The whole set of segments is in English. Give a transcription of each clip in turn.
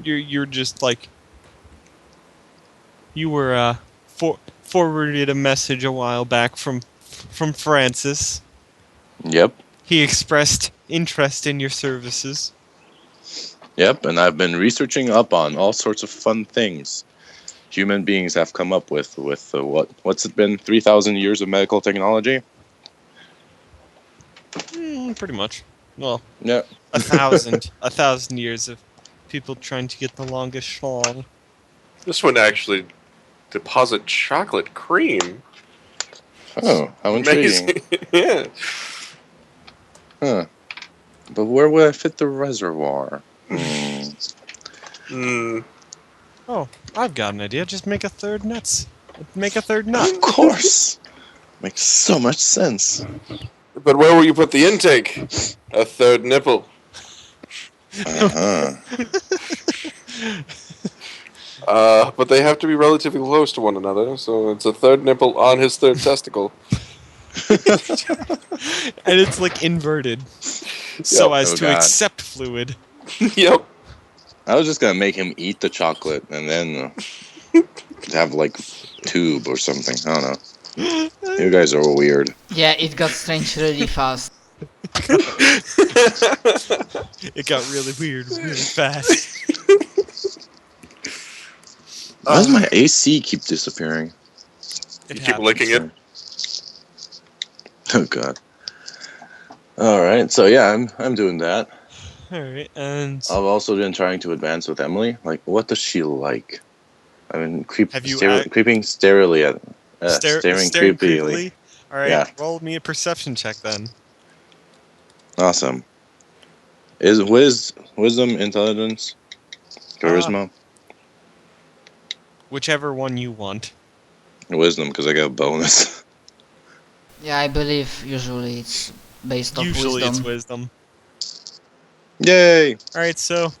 You're just like you were forwarded a message a while back from Francis. Yep. He expressed interest in your services. Yep, and I've been researching up on all sorts of fun things human beings have come up with what's it been, 3,000 years of medical technology? Pretty much. Well, Yeah. 1,000 years of people trying to get the longest schlong. This one actually deposit chocolate cream. Oh, how intriguing. Amazing. Yeah. Huh. But where would I fit the reservoir? Oh, I've got an idea. Just make a third nuts. Make a third nut. Of course. Makes so much sense. But where will you put the intake? A third nipple. Uh-huh. But they have to be relatively close to one another, so it's a third nipple on his third testicle. And it's like inverted. So as to accept fluid. Yep. I was just gonna make him eat the chocolate and then have like tube or something. I don't know. You guys are weird. Yeah, it got strange really fast. It got really weird really fast. Why does my AC keep disappearing? You keep licking it. Oh god. Alright, so yeah, I'm doing that. Alright, and I've also been trying to advance with Emily. Like, what does she like? I mean, creeping sterilely at staring creepily. Alright, Yeah. roll me a perception check then. Awesome. Is wisdom, intelligence, charisma? Whichever one you want. Wisdom, because I got a bonus. Yeah, I believe usually it's based off Usually wisdom. it's wisdom. Yay! Alright, so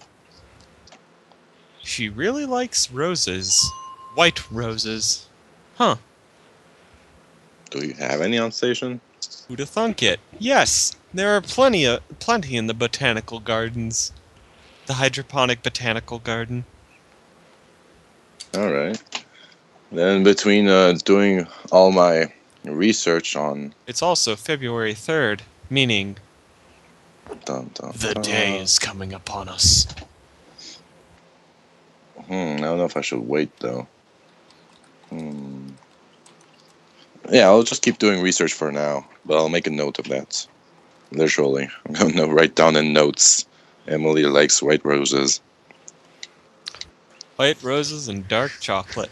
she really likes roses. White roses. Huh. Do you have any on station? Who'd have thunk it? Yes, there are plenty in the botanical gardens. The hydroponic botanical garden. Alright. Then between doing all my research on... It's also February 3rd, meaning the day is coming upon us. I don't know if I should wait, though. Yeah, I'll just keep doing research for now, but I'll make a note of that. Literally. I'm going to write down in notes. Emily likes white roses. White roses and dark chocolate.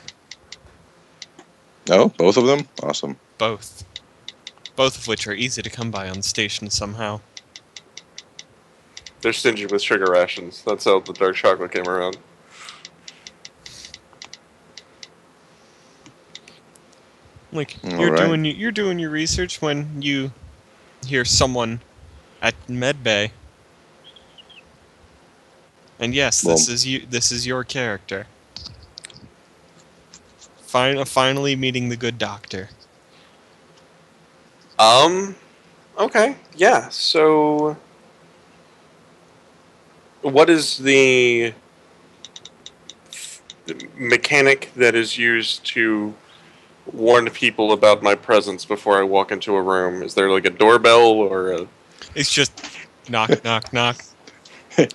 Oh, both of them? Awesome. Both. Both of which are easy to come by on the station somehow. They're stingy with sugar rations. That's how the dark chocolate came around. Like you're doing your research when you hear someone at medbay. And yes, this is your character. Finally meeting the good doctor. Okay. Yeah. So what is the mechanic that is used to warn people about my presence before I walk into a room? Is there like a doorbell or a... It's just knock, knock, knock.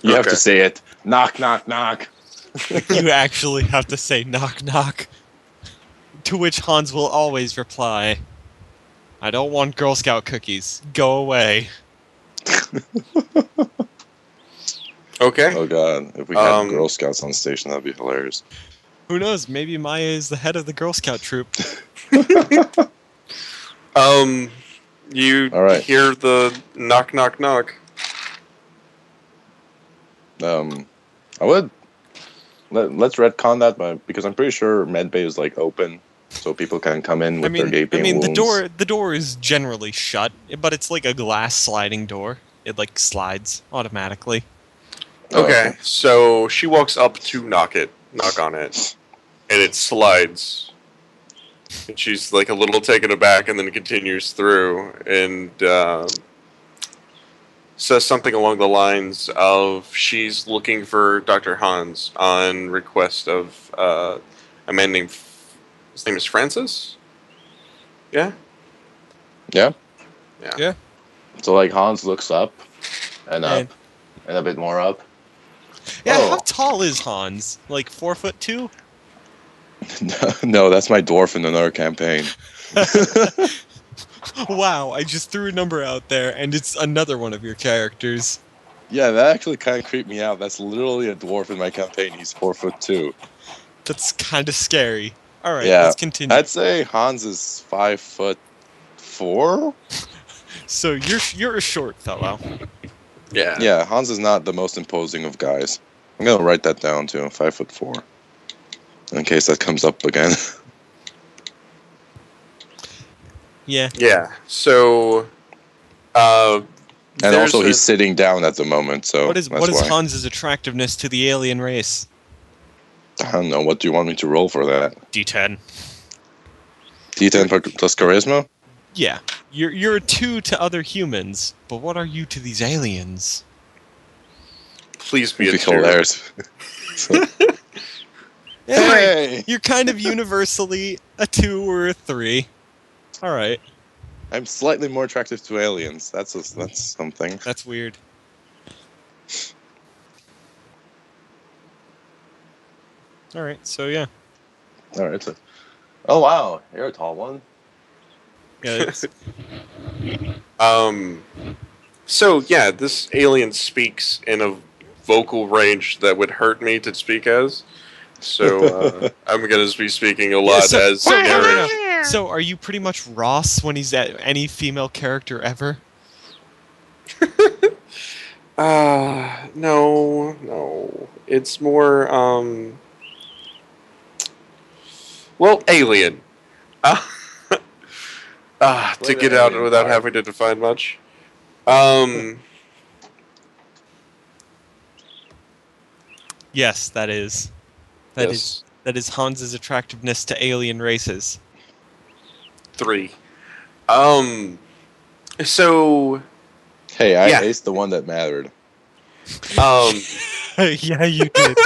You have to say it. Knock, knock, knock. You actually have to say knock, knock. To which Hans will always reply, I don't want Girl Scout cookies. Go away. Okay. Oh god, if we had Girl Scouts on station, that'd be hilarious. Who knows? Maybe Maya is the head of the Girl Scout troop. You All right. hear the knock, knock, knock. I would let's retcon that, but because I'm pretty sure medbay is like open, so people can come in with their gaping wounds. the door is generally shut, but it's like a glass sliding door. It like slides automatically. Okay, so she walks up to knock on it, and it slides. And she's like a little taken aback, and then continues through, and says something along the lines of she's looking for Dr. Hans on request of a man named, his name is Francis? Yeah? Yeah. Yeah. Yeah. So like Hans looks up and And- up and a bit more up. Yeah, Oh. how tall is Hans? Like 4'2"? No, that's my dwarf in another campaign. Wow, I just threw a number out there, and it's another one of your characters. Yeah, that actually kind of creeped me out. That's literally a dwarf in my campaign. He's 4'2". That's kind of scary. All right, Yeah, let's continue. I'd say Hans is 5'4". So you're a short fellow. Yeah. Yeah, Hans is not the most imposing of guys. I'm gonna write that down too. 5'4", in case that comes up again. Yeah. Yeah. So, And there's also, he's a- sitting down at the moment, so What is that's why. Hans's attractiveness to the alien race? I don't know. What do you want me to roll for that? D10. D10 plus charisma? Yeah, you're a 2 to other humans, but what are you to these aliens? please be a Be 2. hilarious. Yeah, Hey! you're kind of universally a 2 or a 3. All right, I'm slightly more attractive to aliens. That's something. that's weird. All right, so yeah, All right. Oh wow, you're a tall one. yeah. It's, So yeah, this alien speaks in a vocal range that would hurt me to speak as. So I'm gonna be speaking a lot as no, narrator. no. So are you pretty much Ross when he's at any female character ever? No. It's more well, alien. To What get out alien without are having to define much. Yes, that is. Yes. That is Hans's attractiveness to alien races. 3. So Hey, I Yeah. aced the one that mattered. Yeah, you did.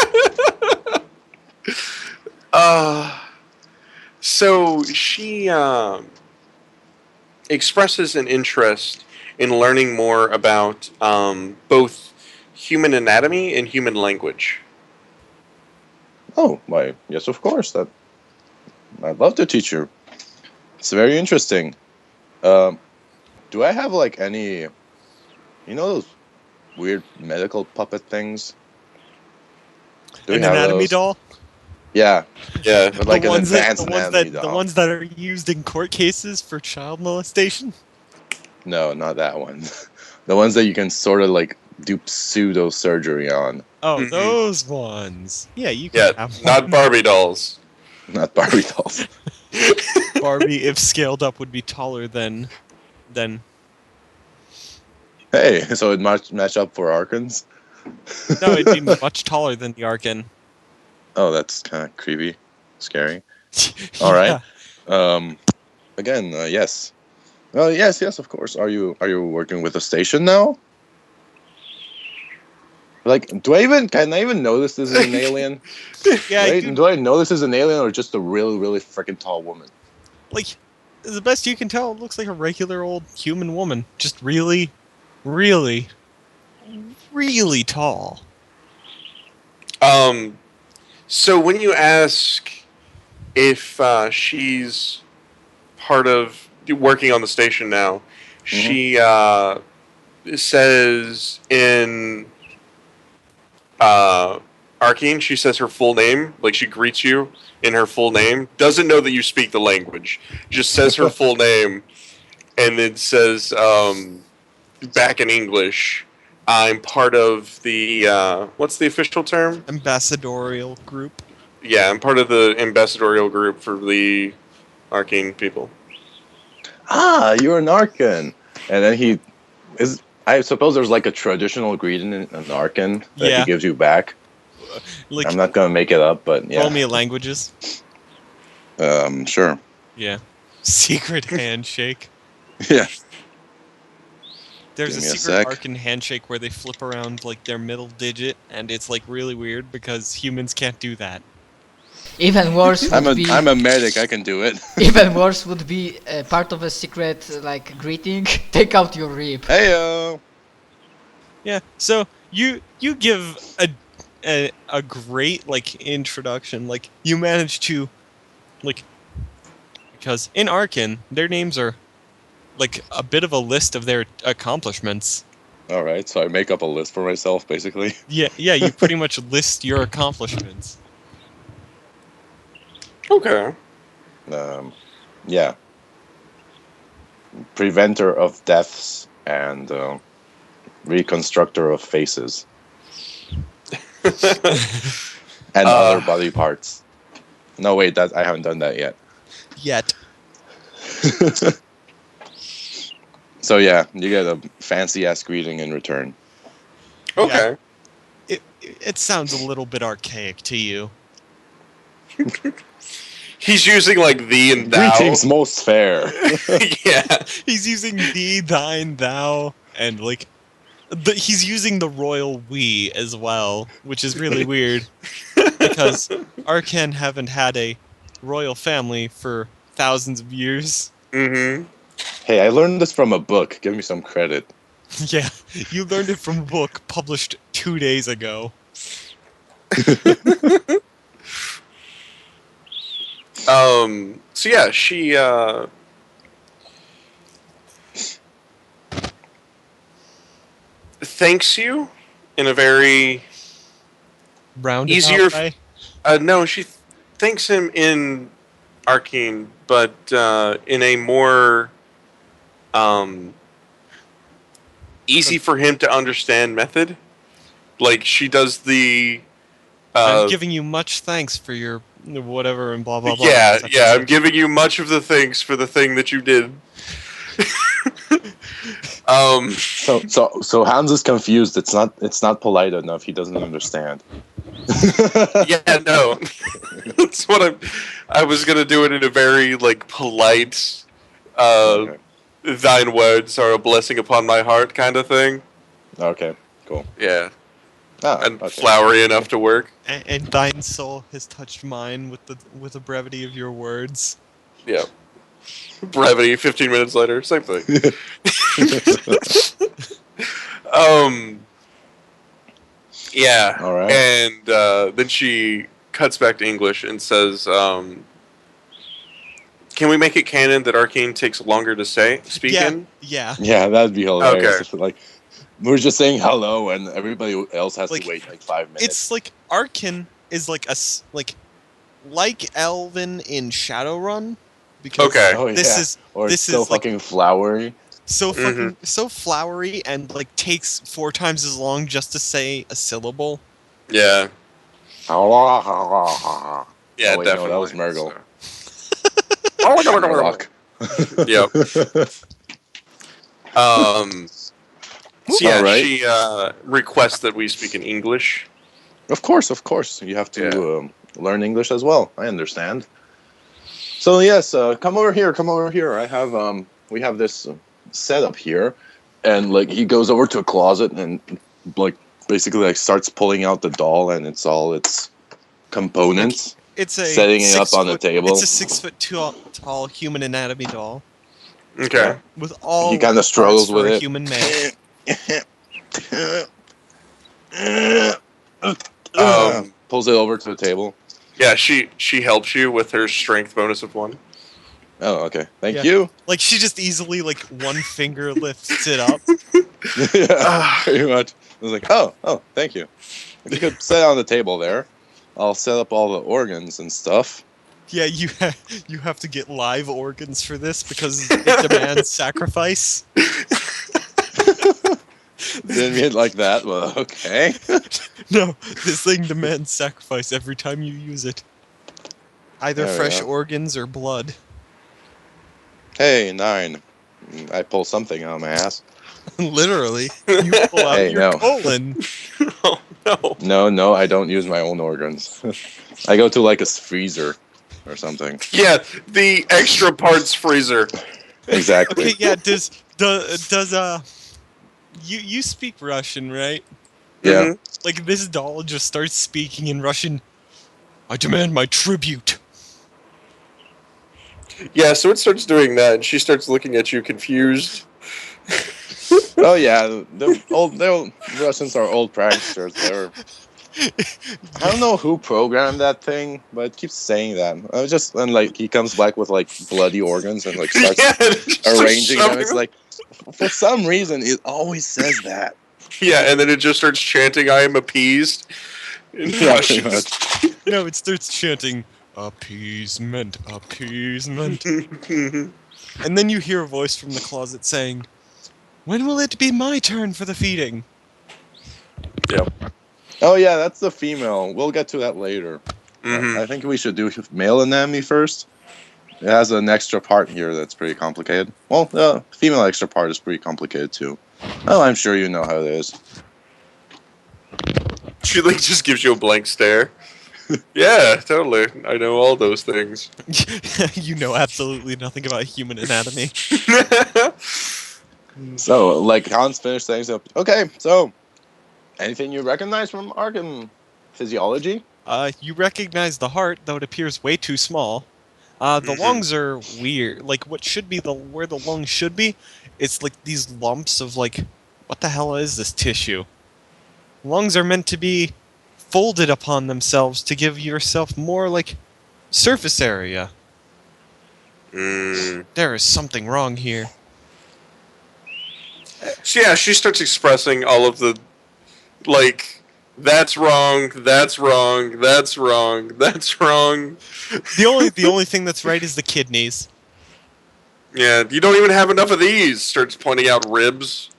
So she expresses an interest in learning more about both human anatomy and human language. Oh, why? Yes, of course. That I'd love to teach you. It's very interesting. Do I have like any, those weird medical puppet things? Do we An have anatomy those? doll? Yeah. Yeah, but like an advanced anatomy the doll. ones that are used in court cases for child molestation. No, not that one. The ones that you can sort of like do pseudo surgery on. Oh, Mhm. those ones. Yeah, you can Yeah, have not one. Barbie dolls. Not Barbie dolls. Barbie, if scaled up, would be taller than. Hey, so it match up for Arkans? No, it'd be much taller than the Arkan. Oh, that's kind of creepy, scary. All right. Again, yes. Oh, yes, of course. Are you working with a station now? Like, can I even know this is an alien? Yeah, Do I know this is an alien or just a really, really freaking tall woman? like, the best you can tell, it looks like a regular old human woman. Just really, really, really tall. So when you ask if she's part of working on the station now, she says in Arcane, she says her full name, like she greets you in her full name. Doesn't know that you speak the language. Just says her full name, and then says back in English, I'm part of the what's the official term? Ambassadorial group. Yeah, I'm part of the ambassadorial group for the Arcane people. Ah, you're an Arkan. And then I suppose there's like a traditional greeting in an Arkan that Yeah. he gives you back. Like, I'm not gonna make it up, but roll yeah. me languages. Sure. Yeah. Secret handshake. Yeah. There's a Give me a secret sec. Arcan handshake where they flip around like their middle digit, and it's like really weird because humans can't do that. Even worse would be. I'm a medic. I can do it. Even worse would be part of a secret like greeting. Take out your rib. Heyo. Yeah. So you give a great like introduction. Like you manage to like because in Arcan their names are like a bit of a list of their accomplishments. All right, so I make up a list for myself, basically. Yeah, you pretty much list your accomplishments. Okay. Yeah. Preventer of deaths and reconstructor of faces and other body parts. No, wait, that I haven't done that yet. Yet. So yeah, you get a fancy ass greeting in return. Okay. It sounds a little bit archaic to you. He's using like thee and thou. Greetings, most fair. Yeah. He's using thee, thine, thou, and like he's using the royal we as well, which is really weird because Arcan haven't had a royal family for thousands of years. Mm-hmm. Hey, I learned this from a book. Give me some credit. Yeah, you learned it from a book published 2 days ago. So yeah, she thanks you in a very Roundabout easier. way. No, she thanks him in Arcane, but in a more easy for him to understand method. Like she does the. I'm giving you much thanks for your whatever and blah blah blah. Yeah, I'm giving you much of the thanks for the thing that you did. So Hans is confused. It's not polite enough. He doesn't understand. Yeah, no. That's what I was gonna do it in a very like polite Okay. thine words are a blessing upon my heart kind of thing. Okay, cool. Yeah. And Okay. flowery enough to work. And thine soul has touched mine with the brevity of your words. Yeah. Brevity, 15 minutes later, same thing. Yeah. All right. And then she cuts back to English and says, can we make it canon that Arcane takes longer to speak in? Yeah. Yeah, that'd be hilarious. Okay. If, like, we're just saying hello, and everybody else has Like, to wait like 5 minutes. It's like Arcan is like like Elven in Shadowrun because Okay. Oh, this yeah. is Or this it's so is, like, fucking flowery. so fucking so flowery and like takes 4 times as long just to say a syllable. Yeah. Yeah, Oh, wait, no, definitely. that was Murgle. So. Yep. So yeah, Alright. she requests that we speak in English. Of course. You have to learn English as well. I understand. So yes, come over here. I have we have this setup here, and like he goes over to a closet and like basically like starts pulling out the doll and it's all its components. It's a Setting it up on the table. It's a 6 foot tall human anatomy doll Okay. with all He kinda parts struggles for with a it. human man. Pulls it over to the table. Yeah, she helps you with her strength bonus of 1. Oh, okay. Thank Yeah. you. Like she just easily like one finger lifts it up. Yeah, pretty much. I was like, oh, thank you. If you could set it on the table there, I'll set up all the organs and stuff. Yeah, you have to get live organs for this because it demands sacrifice. Didn't mean it like that, but okay. No, this thing demands sacrifice every time you use it. Either There we fresh go. organs or blood. Hey, 9. I pull something out of my ass. Literally, you pull out Hey, your no. colon. Oh no. No, I don't use my own organs. I go to like a freezer or something. Yeah, the extra parts freezer. Exactly. Okay, yeah. you speak Russian, right? Yeah. Mhm. Like this doll just starts speaking in Russian. I demand my tribute. Yeah, so it starts doing that, and she starts looking at you confused. Oh yeah, the Russians are old pranksters. I don't know who programmed that thing, but it keeps saying that. And like he comes back with like bloody organs and like starts Yeah, it just starts arranging them. shoving It's them. like for some reason it always says that. Yeah, and then it just starts chanting, "I am appeased." In Yeah, pretty Russian. much. No, it starts chanting appeasement, appeasement. And then you hear a voice from the closet saying, "When will it be my turn for the feeding?" Oh yeah, that's the female. We'll get to that later. Mhm. I think we should do male anatomy first. It has an extra part here that's pretty complicated. Well, the female extra part is pretty complicated too. Oh, I'm sure you know how it is. She like just gives you a blank stare. Yeah, totally. I know all those things. You know absolutely nothing about human anatomy. So, like Hans finished things up. Okay, so anything you recognize from Arkham physiology? You recognize the heart, though it appears way too small. The Mhm. lungs are weird. Like what should be where the lungs should be, it's like these lumps of like, what the hell is this tissue? Lungs are meant to be folded upon themselves to give yourself more like surface area. Mm. There is something wrong here. So yeah, she starts expressing all of the like. That's wrong. That's wrong. That's wrong. That's wrong. The only thing that's right is the kidneys. Yeah, you don't even have enough of these. Starts pointing out ribs.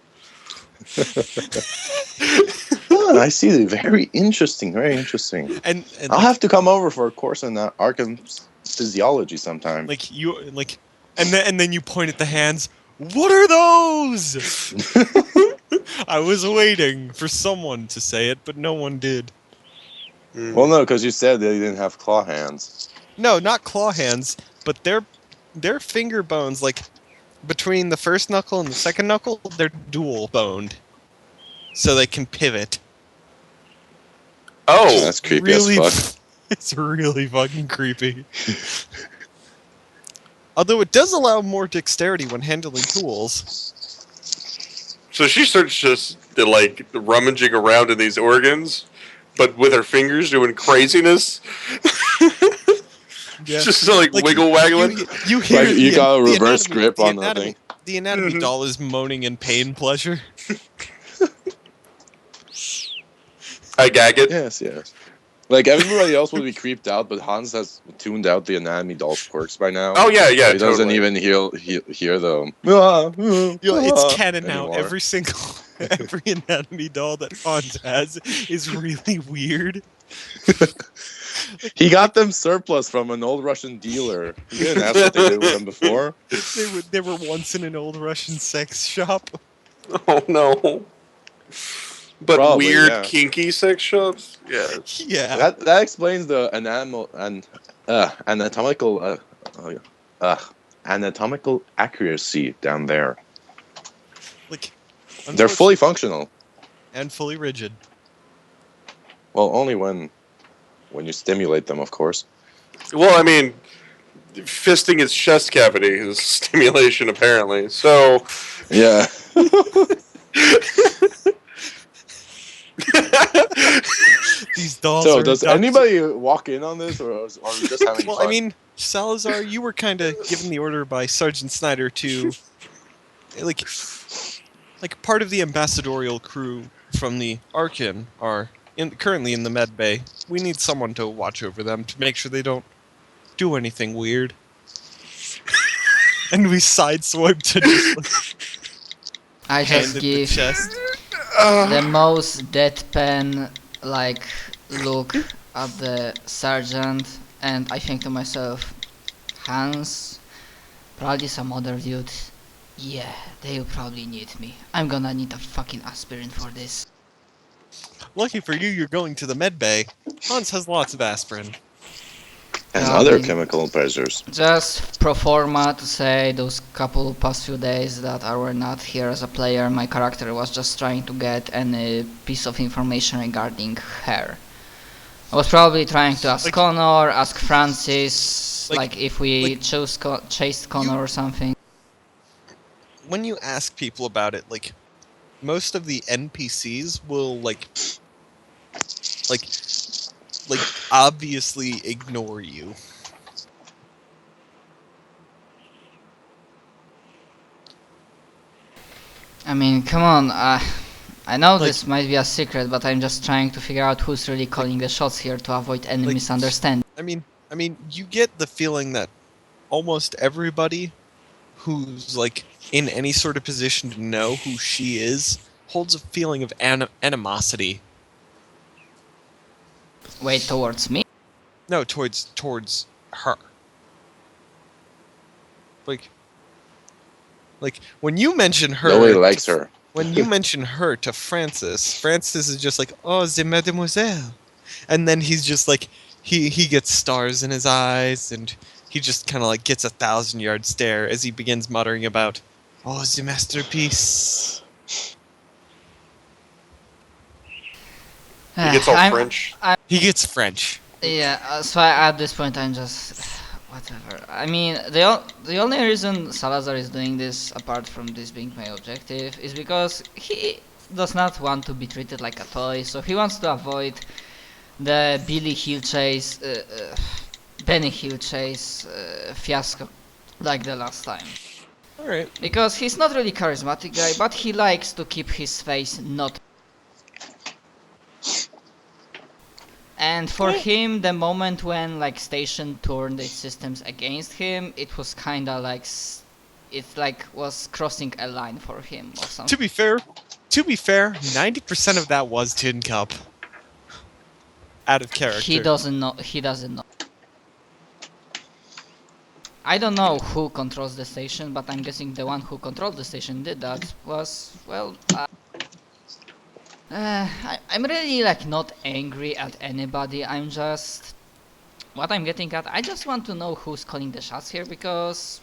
Oh, I see. Very interesting. Very interesting. And I'll like, have to come over for a course in Arkham physiology sometime. like you like, and then you point at the hands. What are those? I was waiting for someone to say it, but no one did. Mm. Well, no, because you said they didn't have claw hands. No, not claw hands, but their finger bones, like between the first knuckle and the second knuckle, they're dual boned, so they can pivot. Oh, That's creepy Really, as fuck. it's really fucking creepy. Although it does allow more dexterity when handling tools. so she starts just like rummaging around in these organs, but with her fingers doing craziness. Yeah. Just like wiggle waggling. You hear Like, you the, got a the reverse anatomy, grip the on the anatomy, thing. The anatomy Mhm. doll is moaning in pain pleasure. I gag it. Yes, yes. Like everybody else would be creeped out, but Hans has tuned out the anatomy doll's quirks by now. Oh yeah, yeah. So he doesn't totally. even hear the. It's canon now. anymore. Every anatomy doll that Hans has is really weird. He got them surplus from an old Russian dealer. He didn't ask what they did with them before. They were once in an old Russian sex shop. Oh no. But Probably, weird, yeah. kinky sex shops. Yeah. Yeah. That explains the anatomical accuracy down there. Like They're fully functional. and fully rigid. Well, only when you stimulate them, of course. Well, I mean, fisting its chest cavity is stimulation, apparently. So. Yeah. These dolls So, are does abducted. anybody walk in on this, or are we just having Well, fun? I mean, Salazar, you were kind of given the order by Sergeant Snyder to, like part of the ambassadorial crew from the Arkin are currently in the med bay. We need someone to watch over them to make sure they don't do anything weird. And we sideswipe to just I hand just in the give chest. the most deadpan like look at the sergeant, and I think to myself, Hans, probably some other dude. Yeah, they'll probably need me. I'm gonna need a fucking aspirin for this. Lucky for you, you're going to the med bay. Hans has lots of aspirin. And other Probably. chemical pressures. Just pro forma to say those couple past few days that I were not here as a player, my character was just trying to get any piece of information regarding her. I was probably trying to ask Like- Connor, ask Francis, Like- like if we like- chased Connor or something. When you ask people about it, like most of the NPCs will like obviously ignore you. I mean, come on, I know Like- this might be a secret, but I'm just trying to figure out who's really calling the shots here to avoid any Like- misunderstanding. I mean, you get the feeling that almost everybody who's like in any sort of position to know who she is holds a feeling of animosity. Wait, towards me? No, towards her. Like when you mention her, Nobody likes her. when you mention her to Francis, Francis is just like, "Oh, the mademoiselle," and then he's just like, he gets stars in his eyes, and he just kind of like gets a 1,000-yard stare as he begins muttering about, "Oh, the masterpiece." He gets all I'm- French. He gets French. Yeah, so at this point I'm just whatever. I mean, the only reason Salazar is doing this, apart from this being my objective, is because he does not want to be treated like a toy. So he wants to avoid the Benny Hill chase fiasco like the last time. All right. Because he's not really charismatic guy, but he likes to keep his face not. And for him, the moment when like Station turned its systems against him, it was kinda like it like was crossing a line for him or something. To be fair, 90% of that was Tin Cup. Out of character. He doesn't know. He doesn't know. I don't know who controls the station, but I'm guessing the one who controlled the station did that was, well, I'm really like not angry at anybody. I'm just, what I'm getting at, I just want to know who's calling the shots here, because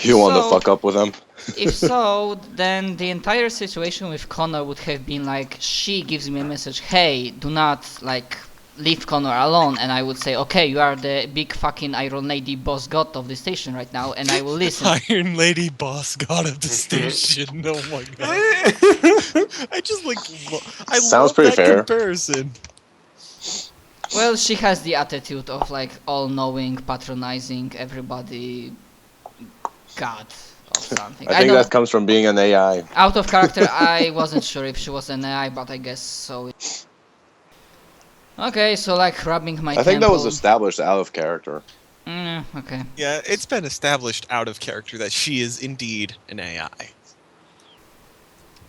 You want to So- fuck up with him? if so, then the entire situation with Connor would have been like, she gives me a message, hey, do not like leave Connor alone, and I would say, okay, you are the big fucking Iron Lady boss god of the station right now, and I will listen. Iron Lady boss god of the station. Oh my god. I just like I Sounds love pretty that fair. comparison. Well, she has the attitude of like all-knowing, patronizing everybody, god or something. I think don't- that comes from being an AI. Out of character, I wasn't sure if she was an AI, but I guess so. Okay, so like rubbing my I think that was temple. established out of character. Okay. Yeah, it's been established out of character that she is indeed an AI.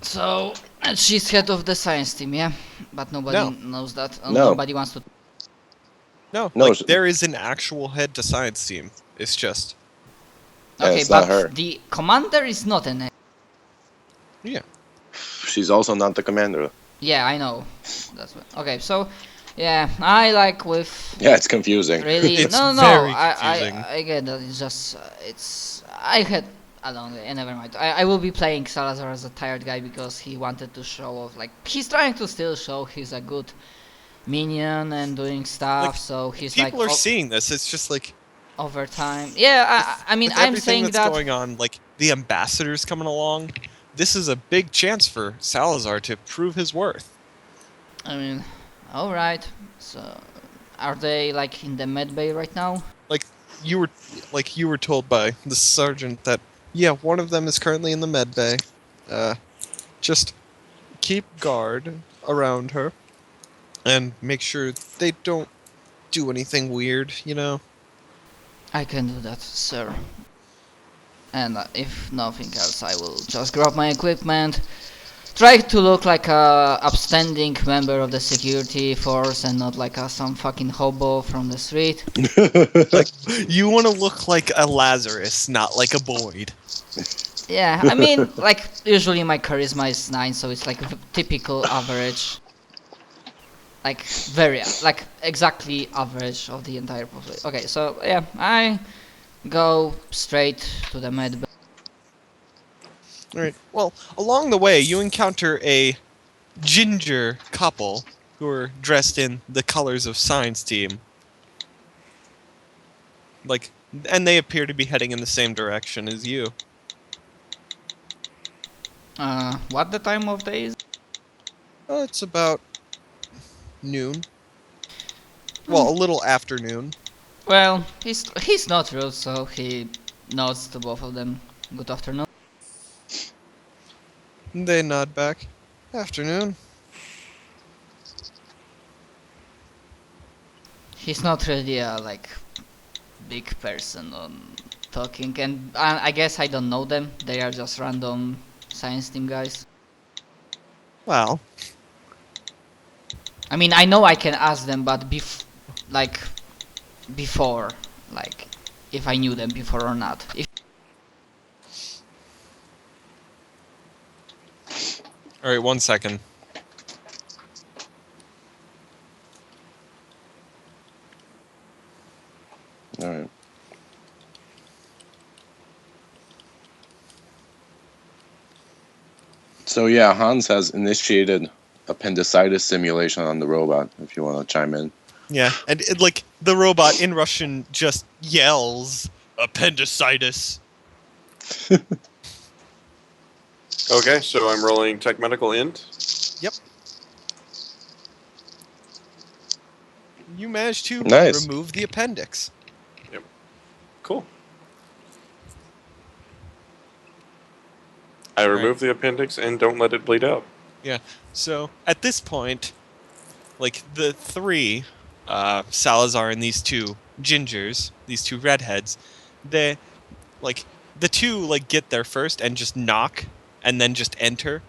So, and she's head of the science team, yeah? But nobody No. knows that. No. Nobody wants to. No, No, like she- there is an actual head to science team. It's just Yeah, Okay, it's not but her. the commander is not an. She's also not the commander. Yeah, I know. That's what. Okay, so, yeah, I like with. Yeah, it's confusing. Really? It's no, very I confusing. get that. It's just, it's. I had a long day. Never mind. I will be playing Salazar as a tired guy because he wanted to show off. Like he's trying to still show he's a good minion and doing stuff. Like, So he's like people are seeing this. It's just like over time. Yeah, I mean with I'm everything saying that's that. going on, like the ambassadors coming along. This is a big chance for Salazar to prove his worth. I mean, all right. So are they like in the med bay right now? You were told by the sergeant that yeah, one of them is currently in the med bay. Just keep guard around her and make sure they don't do anything weird, you know. I can do that, sir. And if nothing else, I will just grab my equipment, try to look like a upstanding member of the security force and not like some fucking hobo from the street. Like you want to look like a Lazarus, not like a Boyd. Yeah, I mean, like usually my charisma is 9, so it's like typical average. like very like exactly average of the entire population. Okay, so yeah, I go straight to the med bay. All right. Well, along the way, you encounter a ginger couple who are dressed in the colors of Sine's team. Like, and they appear to be heading in the same direction as you. What the time of day is? It's about noon. Well, a little after noon. Well, he's not rude, so he nods to both of them. Good afternoon. They nod back. Afternoon. He's not really a like big person on talking, and I guess I don't know them. They are just random science team guys. Well, I mean, I know I can ask them, but like before, like if I knew them before or not. If all right. 1 second. All right. So yeah, Hans has initiated appendicitis simulation on the robot. If you want to chime in. Yeah, and like the robot in Russian just yells appendicitis. Okay, so I'm rolling tech medical int. Yep. You managed to Nice. remove the appendix. Cool. I remove the appendix and don't let it bleed out. Yeah. So at this point, like the three, Salazar and these two gingers, these two redheads, they, like, the two like get there first and just knock, and then just enter.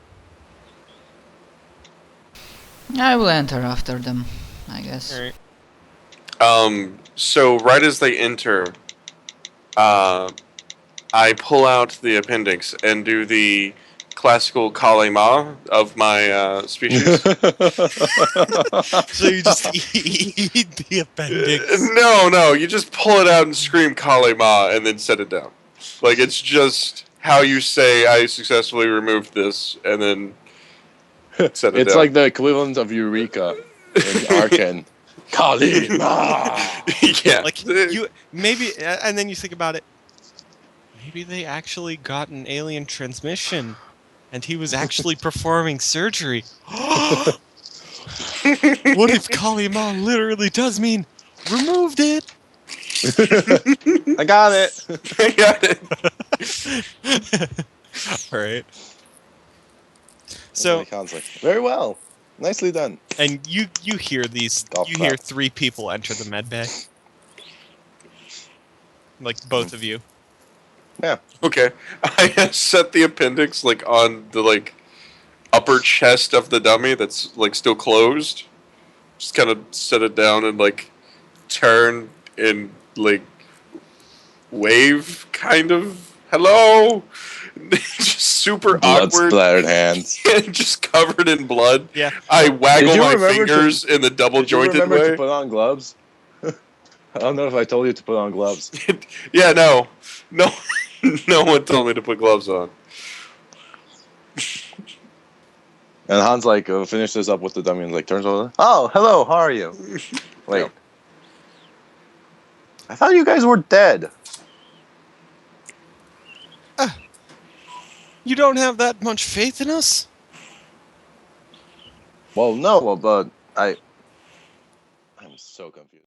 I will enter after them, I guess. All right. So right as they enter, I pull out the appendix and do the classical kalima of my species. So you just eat the appendix. No, you just pull it out and scream kalima and then set it down. Like, it's just how you say, I successfully removed this, and then set it It's down. like the equivalent of Eureka in Arcane. Kalima! Yeah. Like you maybe, and then you think about it. Maybe they actually got an alien transmission, and he was actually performing surgery. What if Kalima literally does mean removed it? I got it! I got it. All right. So, So, very well. Nicely done. and you hear these, Golf you hear clap. 3 people enter the med bay. Like both of you. Yeah. Okay. I set the appendix, like, on the, like, upper chest of the dummy that's, like, still closed. Just kind of set it down and, like, turn and, like, wave, kind of. Hello? Just super Blood awkward. splattered hands. And just covered in blood. Yeah. I waggle Did you my remember fingers in the double Did you jointed remember way. to put on gloves? I don't know if I told you to put on gloves. Yeah, no, no one told me to put gloves on. And Hans like finishes up with the dummy and like turns over. Oh, hello. How are you? Wait. Yeah. I thought you guys were dead. You don't have that much faith in us? Well, no, but I'm so confused.